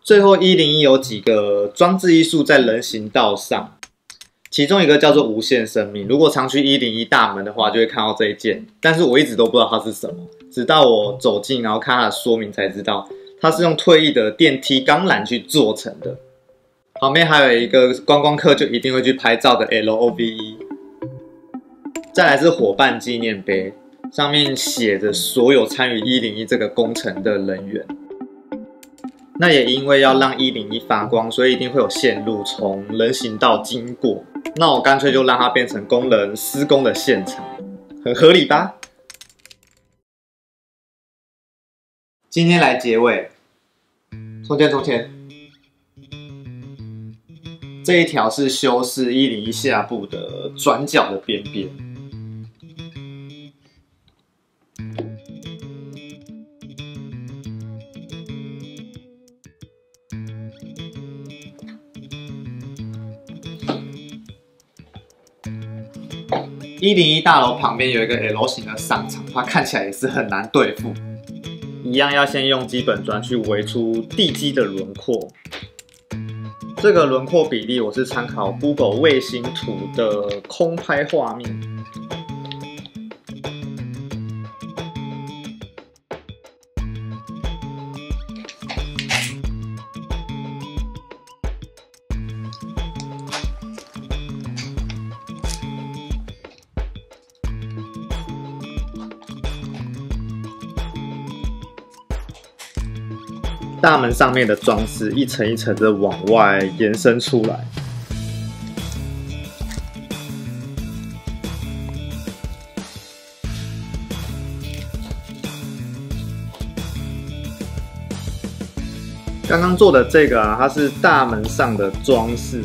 最后101有几个装置艺术在人行道上，其中一个叫做无限生命。如果常去101大门的话，就会看到这一件，但是我一直都不知道它是什么，直到我走近然后看它的说明才知道，它是用退役的电梯钢缆去做成的。旁边还有一个观光客就一定会去拍照的 LOVE。再来是伙伴纪念碑，上面写着所有参与101这个工程的人员。那也因为要让101发光，所以一定会有线路从人行道经过。那我干脆就让它变成工人施工的现场，很合理吧？今天来结尾，从前，这一条是修饰101下部的转角的边边。101大楼旁边有一个 L 型的商场，它看起来也是很难对付。一样要先用基本砖去围出地基的轮廓。这个轮廓比例我是参考 Google 卫星图的空拍画面。大门上面的装饰一层一层的往外延伸出来，刚刚做的这个它是大门上的装饰，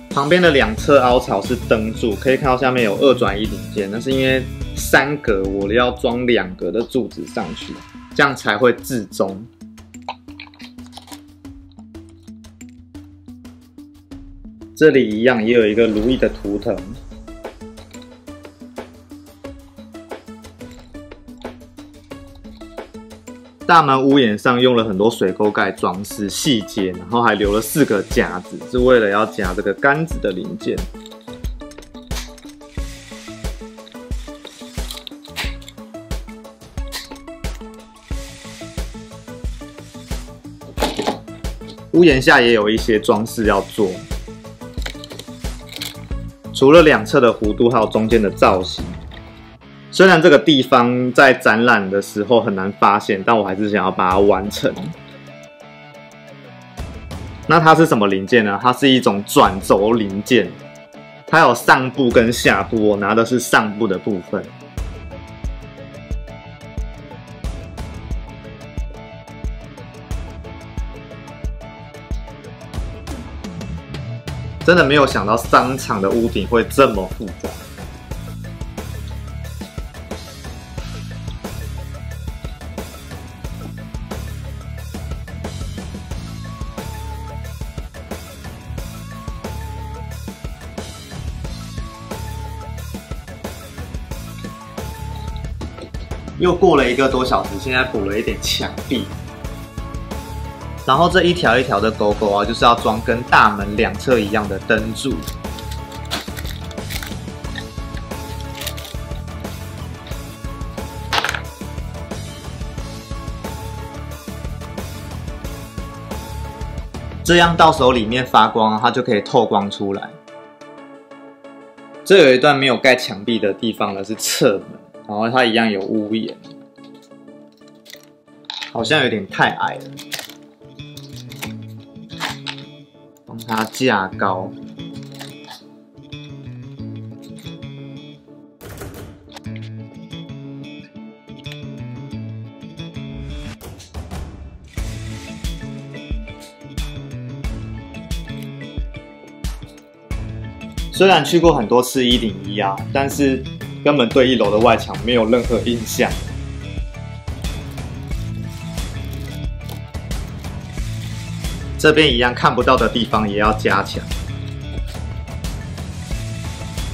旁边的两侧凹槽是灯柱，可以看到下面有2转1零件，那是因为3格我要装2格的柱子上去，这样才会置中。这里一样也有一个如意的图腾。大门屋檐上用了很多水沟盖装饰细节，然后还留了4个夹子，是为了要夹这个杆子的零件。屋檐下也有一些装饰要做。除了两侧的弧度，还有中间的造型。虽然这个地方在展览的时候很难发现，但我还是想要把它完成。那它是什么零件呢？它是一种转轴零件，它有上部跟下部，我拿的是上部的部分。真的没有想到商场的屋顶会这么复杂。又过了1个多小时，现在补了一点墙壁。然后这一条一条的勾勾啊，就是要装跟大门两侧一样的灯柱。这样到时候里面发光，它就可以透光出来。这有一段没有盖墙壁的地方呢，是侧门，然后它一样有屋檐，好像有点太矮了。帮它架高。虽然去过很多次101啊，但是根本对1楼的外墙没有任何印象。这边一样看不到的地方也要加强，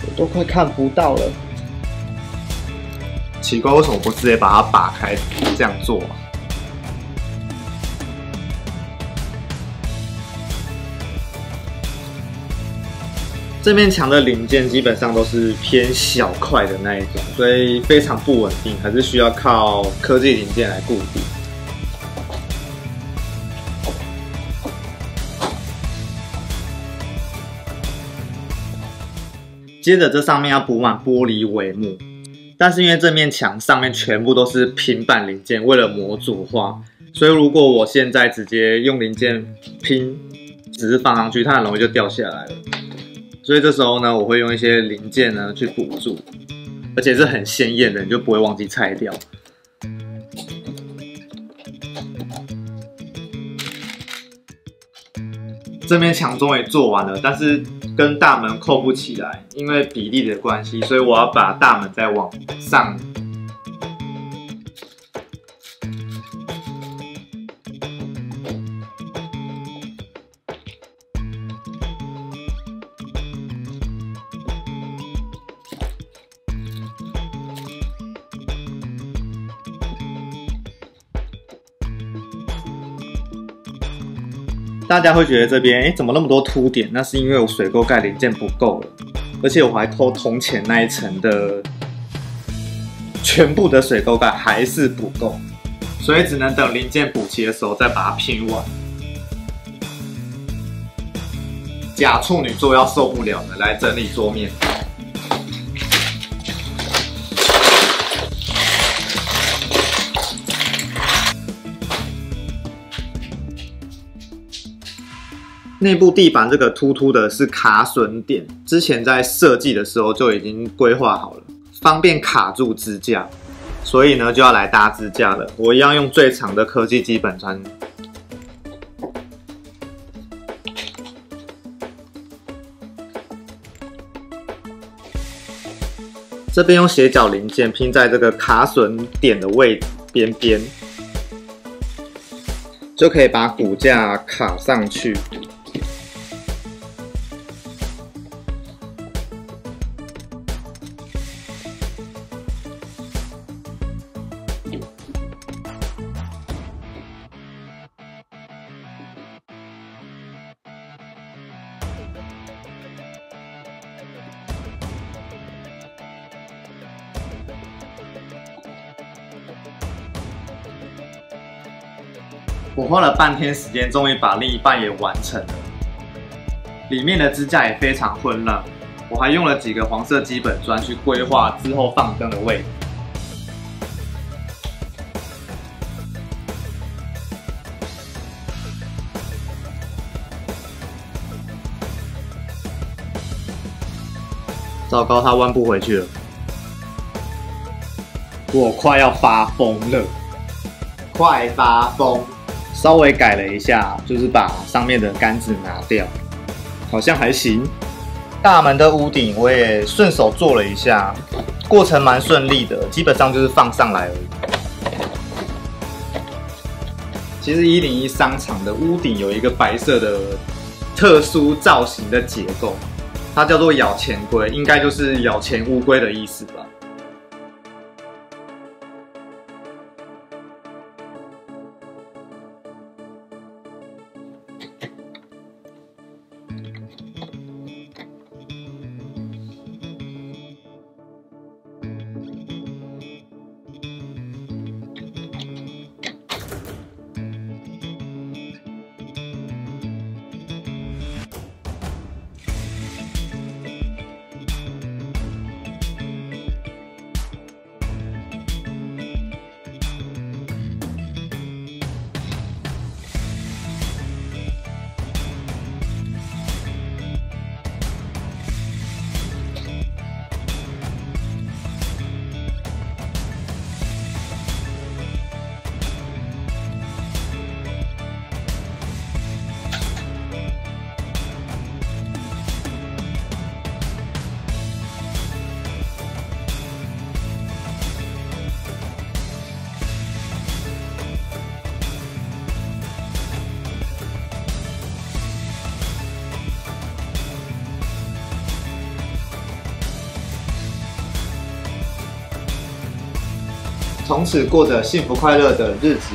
我都快看不到了。奇怪，为什么不直接把它拔开这样做啊？这面墙的零件基本上都是偏小块的那一种，所以非常不稳定，还是需要靠科技零件来固定。接着这上面要补满玻璃帷幕，但是因为这面墙上面全部都是平板零件，为了模组化，所以如果我现在直接用零件拼，只是放上去，它很容易就掉下来了。所以这时候呢，我会用一些零件呢去补助，而且是很鲜艳的，你就不会忘记拆掉。这面墙终于做完了，但是跟大门扣不起来，因为比例的关系，所以我要把大门再往上。大家会觉得这边怎么那么多凸点？那是因为我水沟盖零件不够了，而且我还偷铜钱那一层的全部的水沟盖还是不够，所以只能等零件补齐的时候再把它拼完。假处女座要受不了了，来整理桌面。内部地板这个凸凸的是卡榫点，之前在设计的时候就已经规划好了，方便卡住支架，所以呢就要来搭支架了。我一样用最长的科技基本砖，这边用斜角零件拼在这个卡榫点的位置边边，就可以把骨架卡上去。我花了半天时间，终于把另一半也完成了。里面的支架也非常混乱，我还用了几个黄色基本砖去规划之后放灯的位置。糟糕，它弯不回去了，我快要发疯了，快发疯！稍微改了一下，就是把上面的杆子拿掉，好像还行。大门的屋顶我也顺手做了一下，过程蛮顺利的，基本上就是放上来而已。其实101商场的屋顶有一个白色的特殊造型的结构，它叫做咬钱龟，应该就是咬钱乌龟的意思吧。从此过着幸福快乐的日子。